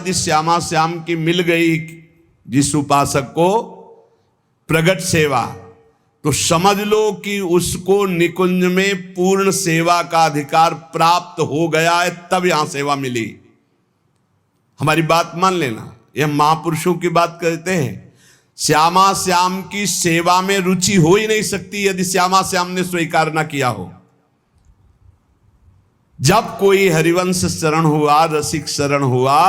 यदि श्यामा श्याम की मिल गई जिस उपासक को प्रगट सेवा, तो समझ लो कि उसको निकुंज में पूर्ण सेवा का अधिकार प्राप्त हो गया है, तब यहां सेवा मिली। हमारी बात मान लेना, यह महापुरुषों की बात कहते हैं। श्यामा श्याम की सेवा में रुचि हो ही नहीं सकती यदि श्यामा श्याम ने स्वीकार ना किया हो। जब कोई हरिवंश शरण हुआ, रसिक शरण हुआ,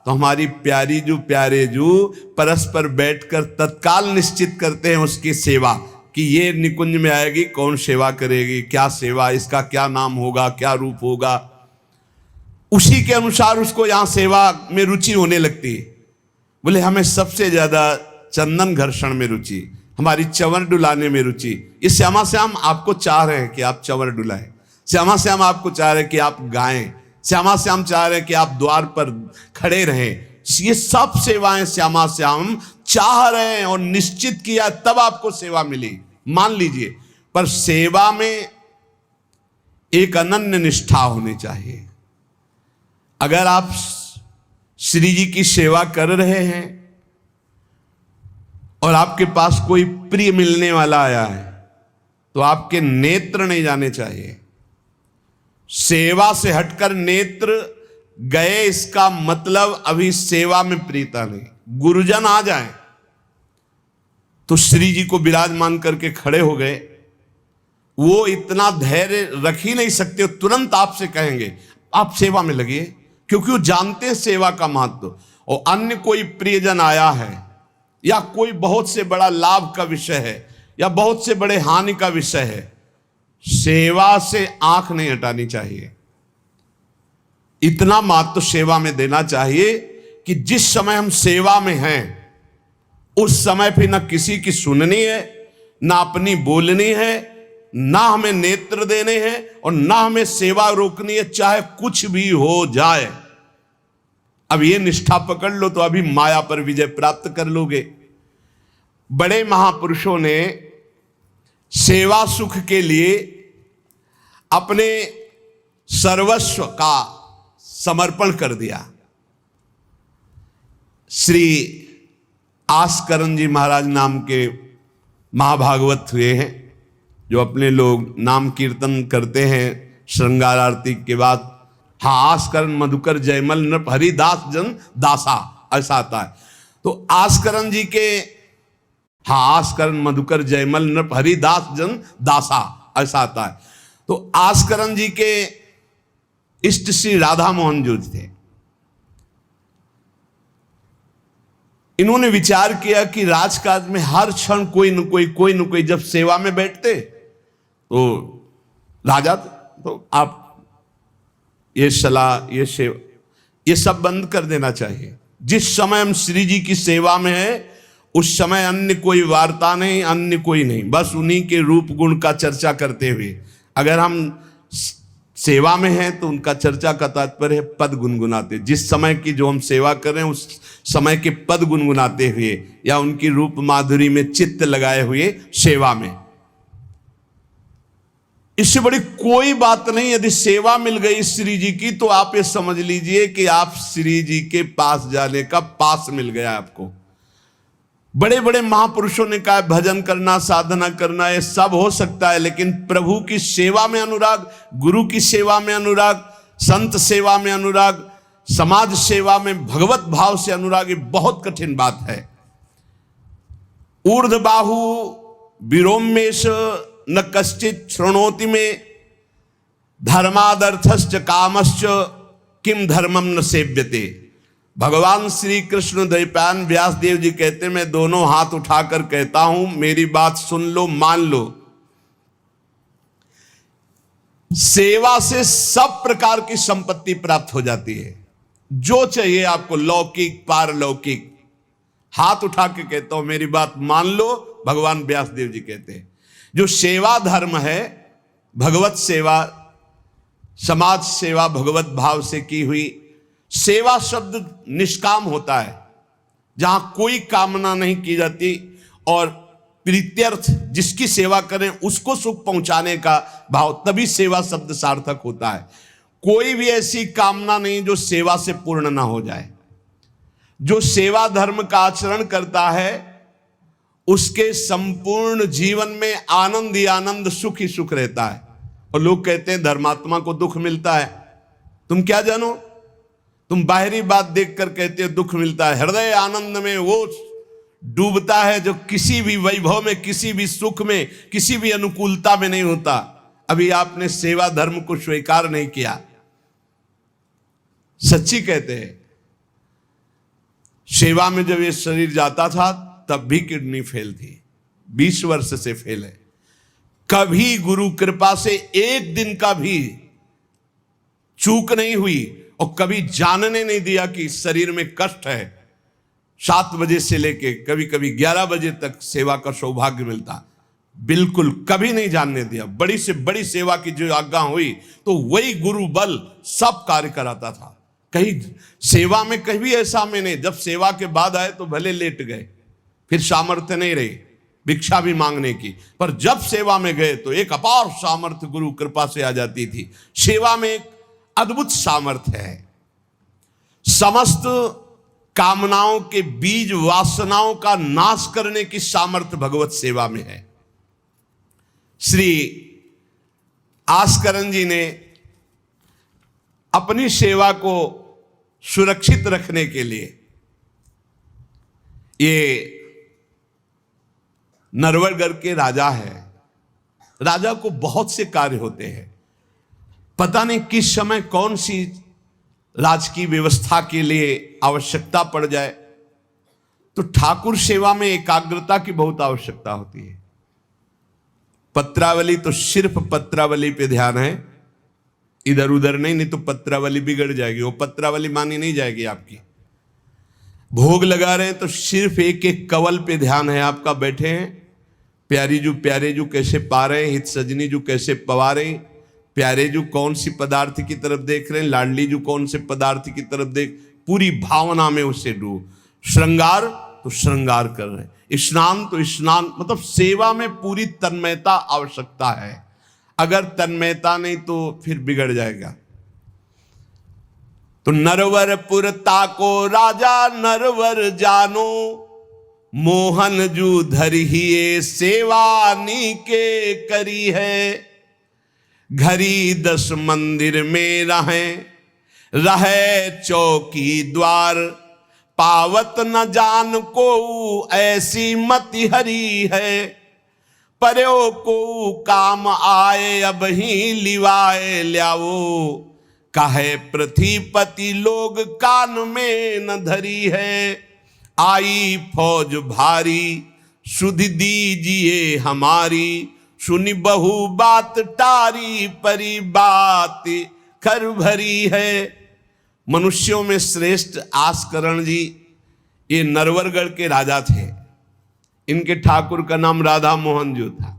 तो हमारी प्यारी जू प्यारे जू परस्पर बैठकर तत्काल निश्चित करते हैं उसकी सेवा कि ये निकुंज में आएगी, कौन सेवा करेगी, क्या सेवा, इसका क्या नाम होगा, क्या रूप होगा। उसी के अनुसार उसको यहां सेवा में रुचि होने लगती है। बोले हमें सबसे ज्यादा चंदन घर्षण में रुचि, हमारी चंवर डुलाने में रुचि। ये श्यामा श्याम आपको चाह रहे हैं कि आप चंवर डुलाएं, श्यामा श्याम आपको चाह रहे हैं कि आप गाएं, श्यामा श्याम चाह रहे हैं कि आप द्वार पर खड़े रहें। ये सब सेवाएं श्यामा श्याम चाह रहे हैं और निश्चित किया तब आपको सेवा मिली, मान लीजिए। पर सेवा में एक अनन्य निष्ठा होनी चाहिए। अगर आप श्री जी की सेवा कर रहे हैं और आपके पास कोई प्रिय मिलने वाला आया है, तो आपके नेत्र नहीं जाने चाहिए। सेवा से हटकर नेत्र गए, इसका मतलब अभी सेवा में प्रीता नहीं। गुरुजन आ जाए तो श्री जी को विराजमान करके खड़े हो गए, वो इतना धैर्य रख ही नहीं सकते, तुरंत आपसे कहेंगे आप सेवा में लगिए, क्योंकि वो जानते हैं सेवा का महत्व। और अन्य कोई प्रियजन आया है या कोई बहुत से बड़ा लाभ का विषय है या बहुत से बड़े हानि का विषय है, सेवा से आंख नहीं हटानी चाहिए। इतना महत्व सेवा में देना चाहिए कि जिस समय हम सेवा में हैं उस समय फिर ना किसी की सुननी है, ना अपनी बोलनी है, ना हमें नेत्र देने हैं और ना हमें सेवा रोकनी है, चाहे कुछ भी हो जाए। अब ये निष्ठा पकड़ लो तो अभी माया पर विजय प्राप्त कर लोगे। बड़े महापुरुषों ने सेवा सुख के लिए अपने सर्वस्व का समर्पण कर दिया। श्री आस्करण जी महाराज नाम के महाभागवत हुए हैं, जो अपने लोग नाम कीर्तन करते हैं श्रृंगार आरती के बाद। हाँ, आस्करण मधुकर जयमल नृप हरिदास जन दासा, ऐसा आता है। तो आस्करण जी के, हाँ, आस्करण मधुकर जयमल नृप हरिदास जन दासा, ऐसा आता है। तो आस्करण जी के इष्ट श्री राधा मोहन जो थे, इन्होंने विचार किया कि राजकाज में हर क्षण कोई न कोई जब सेवा में बैठते तो राजा, तो आप ये सलाह, ये सेवा, ये सब बंद कर देना चाहिए। जिस समय हम श्री जी की सेवा में है उस समय अन्य कोई वार्ता नहीं, अन्य कोई नहीं, बस उन्हीं के रूप गुण का चर्चा करते हुए। अगर हम सेवा में हैं तो उनका चर्चा का तात्पर्य है पद गुनगुनाते, जिस समय की जो हम सेवा कर रहे हैं उस समय के पद गुनगुनाते हुए या उनकी रूप माधुरी में चित्त लगाए हुए सेवा में। इससे बड़ी कोई बात नहीं। यदि सेवा मिल गई श्री जी की तो आप ये समझ लीजिए कि आप श्री जी के पास जाने का पास मिल गया आपको। बड़े बड़े महापुरुषों ने कहा भजन करना, साधना करना, ये सब हो सकता है, लेकिन प्रभु की सेवा में अनुराग, गुरु की सेवा में अनुराग, संत सेवा में अनुराग, समाज सेवा में भगवत भाव से अनुराग, ये बहुत कठिन बात है। ऊर्ध्वबाहु विरोमेश न कश्चित शृणोति में, धर्मादर्थश्च कामश्च किम धर्मम न सेव्यते। भगवान श्री कृष्ण द्वैपायन व्यासदेव जी कहते, मैं दोनों हाथ उठाकर कहता हूं, मेरी बात सुन लो, मान लो। सेवा से सब प्रकार की संपत्ति प्राप्त हो जाती है, जो चाहिए आपको, लौकिक पारलौकिक। हाथ उठा के कहता हूं, मेरी बात मान लो। भगवान व्यासदेव जी कहते हैं जो सेवा धर्म है, भगवत सेवा, समाज सेवा भगवत भाव से की हुई सेवा, शब्द निष्काम होता है, जहां कोई कामना नहीं की जाती और प्रीत्यर्थ, जिसकी सेवा करें उसको सुख पहुंचाने का भाव, तभी सेवा शब्द सार्थक होता है। कोई भी ऐसी कामना नहीं जो सेवा से पूर्ण ना हो जाए। जो सेवा धर्म का आचरण करता है उसके संपूर्ण जीवन में आनंद ही आनंद, सुख ही सुख रहता है। और लोग कहते हैं धर्मात्मा को दुख मिलता है। तुम क्या जानो, तुम बाहरी बात देखकर कहते हो दुख मिलता है। हृदय आनंद में वो डूबता है जो किसी भी वैभव में, किसी भी सुख में, किसी भी अनुकूलता में नहीं होता। अभी आपने सेवा धर्म को स्वीकार नहीं किया। सच्ची कहते हैं, सेवा में जब ये शरीर जाता था तब भी किडनी फेल थी, 20 वर्ष से फेल है। कभी गुरु कृपा से एक दिन का भी चूक नहीं हुई और कभी जानने नहीं दिया कि शरीर में कष्ट है। 7 बजे से लेके कभी कभी 11 बजे तक सेवा का सौभाग्य मिलता, बिल्कुल कभी नहीं जानने दिया। बड़ी से बड़ी सेवा की जो आज्ञा हुई तो वही गुरु बल सब कार्य कराता था। कहीं सेवा में कभी ऐसा में नहीं, जब सेवा के बाद आए तो भले लेट गए, फिर सामर्थ्य नहीं रही भिक्षा भी मांगने की, पर जब सेवा में गए तो एक अपार सामर्थ्य गुरु कृपा से आ जाती थी। सेवा में एक अद्भुत सामर्थ्य है। समस्त कामनाओं के बीज, वासनाओं का नाश करने की सामर्थ्य भगवत सेवा में है। श्री आस्करन जी ने अपनी सेवा को सुरक्षित रखने के लिए, ये नरवरगढ़ के राजा है। राजा को बहुत से कार्य होते हैं, पता नहीं किस समय कौन सी राजकीय व्यवस्था के लिए आवश्यकता पड़ जाए, तो ठाकुर सेवा में एकाग्रता की बहुत आवश्यकता होती है। पत्रावली तो सिर्फ पत्रावली पे ध्यान है, इधर उधर नहीं तो पत्रावली बिगड़ जाएगी, वो पत्रावली मानी नहीं जाएगी आपकी। भोग लगा रहे हैं तो सिर्फ एक एक कवल पे ध्यान है आपका। बैठे हैं, प्यारे जू कैसे पा रहे हैं, हित सजनी जू कैसे पवा रहे हैं, प्यारे जू कौन सी पदार्थ की तरफ देख रहे हैं, लाडली जू कौन से पदार्थ की तरफ देख, पूरी भावना में उससे डूब। श्रृंगार तो श्रृंगार कर रहे हैं, स्नान तो स्नान, मतलब सेवा में पूरी तन्मयता आवश्यकता है। अगर तन्मयता नहीं तो फिर बिगड़ जाएगा। तो नरवरपुर ताको राजा नरवर जानो, मोहन जू धरिए सेवा नी के करी है। घरी 10 मंदिर में रहे चौकी द्वार, पावत न जान को ऐसी मति हरी है। पर्यो को काम आए अब ही लिवाए ल्याओ, काहे पृथ्वीपति लोग कान में न धरी है। आई फौज भारी सुध दीजिए हमारी, सुनी बहु बात टारी परी बात कर भरी है। मनुष्यों में श्रेष्ठ आस्करण जी ये नरवरगढ़ के राजा थे। इनके ठाकुर का नाम राधा मोहन जो था।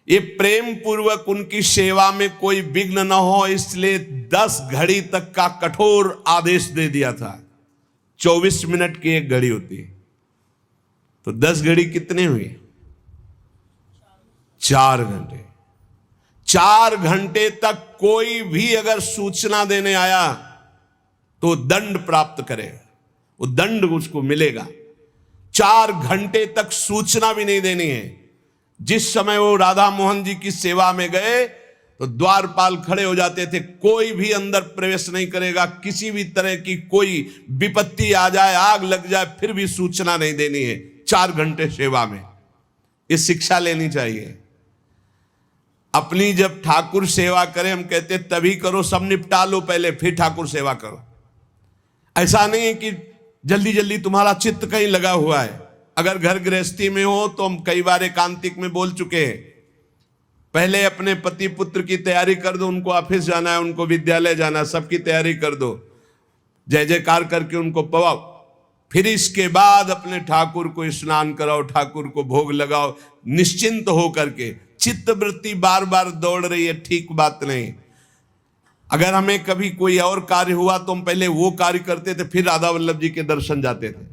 ये प्रेम पूर्वक उनकी सेवा में कोई विघ्न न हो इसलिए 10 घड़ी तक का कठोर आदेश दे दिया था। 24 मिनट की एक घड़ी होती है, तो 10 घड़ी कितने हुए? 4 घंटे। 4 घंटे तक कोई भी अगर सूचना देने आया तो दंड प्राप्त करेगा, वो दंड उसको मिलेगा। 4 घंटे तक सूचना भी नहीं देनी है। जिस समय वो राधा मोहन जी की सेवा में गए तो द्वारपाल खड़े हो जाते थे, कोई भी अंदर प्रवेश नहीं करेगा। किसी भी तरह की कोई विपत्ति आ जाए, आग लग जाए, फिर भी सूचना नहीं देनी है। 4 घंटे सेवा में ये शिक्षा लेनी चाहिए। अपनी जब ठाकुर सेवा करें, हम कहते तभी करो, सब निपटा लो पहले फिर ठाकुर सेवा करो। ऐसा नहीं है कि जल्दी जल्दी तुम्हारा चित्त कहीं लगा हुआ है। अगर घर गृहस्थी में हो तो हम कई बार एकांतिक में बोल चुके हैं, पहले अपने पति पुत्र की तैयारी कर दो। उनको ऑफिस जाना है, उनको विद्यालय जाना है, सबकी तैयारी कर दो, जय जयकार करके उनको पवाओ। फिर इसके बाद अपने ठाकुर को स्नान कराओ, ठाकुर को भोग लगाओ, निश्चिंत हो करके। चित्त वृत्ति बार बार दौड़ रही है, ठीक बात नहीं। अगर हमें कभी कोई और कार्य हुआ तो हम पहले वो कार्य करते थे, फिर राधा वल्लभ जी के दर्शन जाते थे,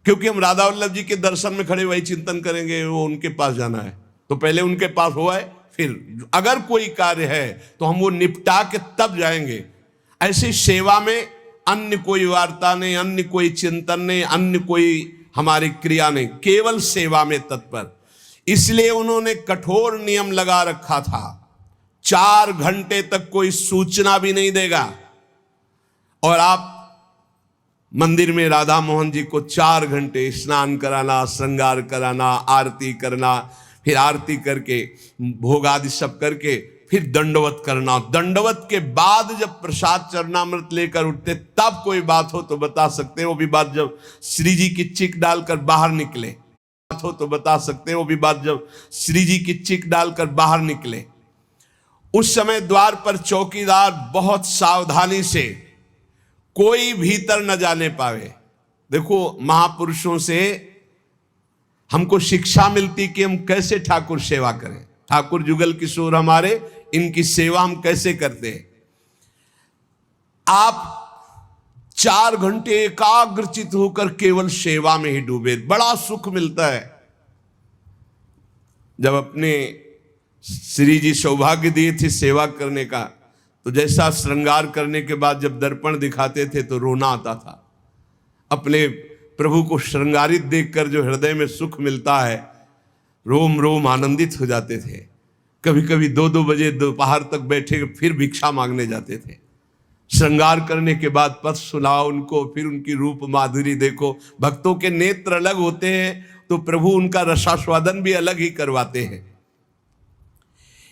क्योंकि हम राधा वल्लभ जी के दर्शन में खड़े वही चिंतन करेंगे, वो उनके पास जाना है तो पहले उनके पास हुआ है, फिर अगर कोई कार्य है तो हम वो निपटा के तब जाएंगे। ऐसी सेवा में अन्य कोई वार्ता नहीं, अन्य कोई चिंतन नहीं, अन्य कोई हमारी क्रिया नहीं, केवल सेवा में तत्पर। इसलिए उन्होंने कठोर नियम लगा रखा था, 4 घंटे तक कोई सूचना भी नहीं देगा। और आप मंदिर में राधा मोहन जी को 4 घंटे स्नान कराना, श्रृंगार कराना, आरती करना, फिर आरती करके भोग आदि सब करके फिर दंडवत करना। दंडवत के बाद जब प्रसाद चरणामृत लेकर उठते तब कोई बात हो तो बता सकते हैं। वो भी बात जब श्री जी की चिक डालकर बाहर निकले, बात हो तो बता सकते हैं। वो भी बात जब श्री जी की चिक डालकर बाहर निकले। उस समय द्वार पर चौकीदार बहुत सावधानी से कोई भीतर न जाने पावे। देखो, महापुरुषों से हमको शिक्षा मिलती कि हम कैसे ठाकुर सेवा करें। ठाकुर जुगल किशोर हमारे, इनकी सेवा हम कैसे करते हैं। आप 4 घंटे एकाग्रचित होकर केवल सेवा में ही डूबे, बड़ा सुख मिलता है। जब अपने श्री जी सौभाग्य दिए थे सेवा करने का, तो जैसा श्रृंगार करने के बाद जब दर्पण दिखाते थे तो रोना आता था। अपने प्रभु को श्रृंगारित देखकर जो हृदय में सुख मिलता है, रोम रोम आनंदित हो जाते थे। कभी कभी 2-2 बजे दोपहर तक बैठे फिर भिक्षा मांगने जाते थे। श्रृंगार करने के बाद पद सुनाओ उनको, फिर उनकी रूप माधुरी देखो। भक्तों के नेत्र अलग होते हैं तो प्रभु उनका रसास्वादन भी अलग ही करवाते हैं।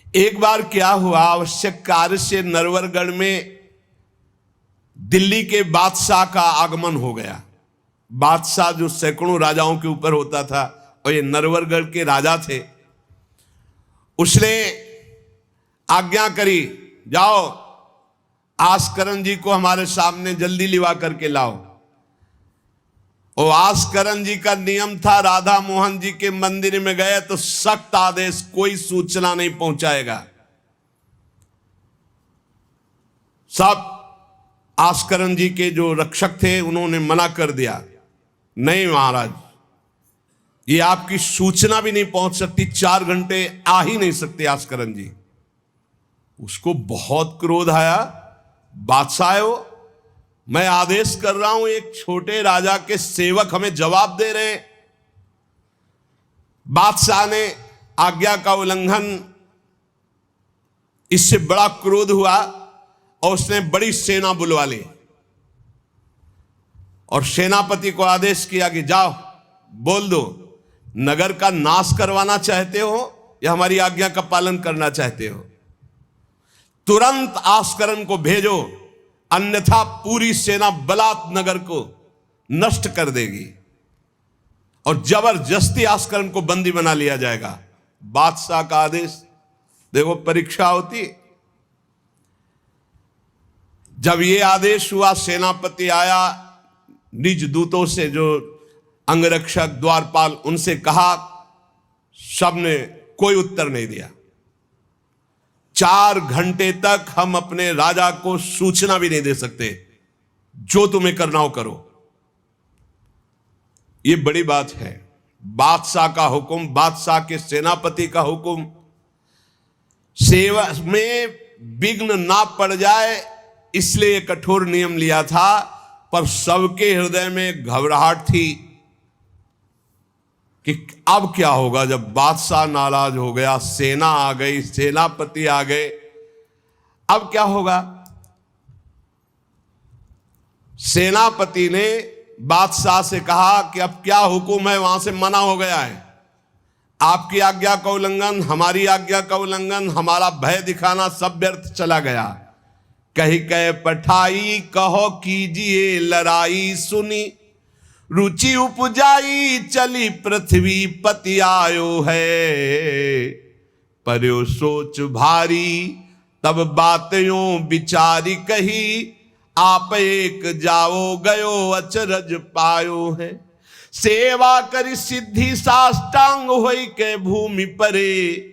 एक बार क्या हुआ, आवश्यक कार्य से नरवरगढ़ में दिल्ली के बादशाह का आगमन हो गया। बादशाह जो सैकड़ों राजाओं के ऊपर होता था, और ये नरवरगढ़ के राजा थे। उसने आज्ञा करी, जाओ आस्करण जी को हमारे सामने जल्दी लिवा करके लाओ। और आस्करण जी का नियम था, राधा मोहन जी के मंदिर में गए तो सख्त आदेश, कोई सूचना नहीं पहुंचाएगा। सब आस्करण जी के जो रक्षक थे उन्होंने मना कर दिया, नहीं महाराज, ये आपकी सूचना भी नहीं पहुंच सकती, 4 घंटे आ ही नहीं सकते आस्करण जी। उसको बहुत क्रोध आया, बादशाह हो, मैं आदेश कर रहा हूं, एक छोटे राजा के सेवक हमें जवाब दे रहे हैं। बादशाह ने आज्ञा का उल्लंघन, इससे बड़ा क्रोध हुआ और उसने बड़ी सेना बुलवा ली और सेनापति को आदेश किया कि जाओ बोल दो, नगर का नाश करवाना चाहते हो या हमारी आज्ञा का पालन करना चाहते हो। तुरंत आस्करण को भेजो, अन्यथा पूरी सेना बलात् नगर को नष्ट कर देगी और जबरदस्ती आस्करण को बंदी बना लिया जाएगा। बादशाह का आदेश, देखो परीक्षा होती। जब ये आदेश हुआ, सेनापति आया, निज दूतों से जो अंगरक्षक द्वारपाल, उनसे कहा, सबने कोई उत्तर नहीं दिया। 4 घंटे तक हम अपने राजा को सूचना भी नहीं दे सकते, जो तुम्हें करना हो करो। ये बड़ी बात है। बादशाह का हुक्म, बादशाह के सेनापति का हुक्म, सेवा में विघ्न ना पड़ जाए इसलिए कठोर नियम लिया था। पर सबके हृदय में घबराहट थी कि अब क्या होगा। जब बादशाह नाराज हो गया, सेना आ गई, सेनापति आ गए, अब क्या होगा। सेनापति ने बादशाह से कहा कि अब क्या हुक्म है, वहां से मना हो गया है। आपकी आज्ञा का उल्लंघन, हमारी आज्ञा का उल्लंघन, हमारा भय दिखाना सब व्यर्थ चला गया। कही कह पठाई, कहो कीजिए लड़ाई, सुनी रुचि उपजाई, चली पृथ्वी पति आयो है। पर्यो सोच भारी, तब बातों विचारी कही, आप एक जाओ गयो अचरज पायो है। सेवा करी सिद्धि साष्टांग होई के भूमि परे,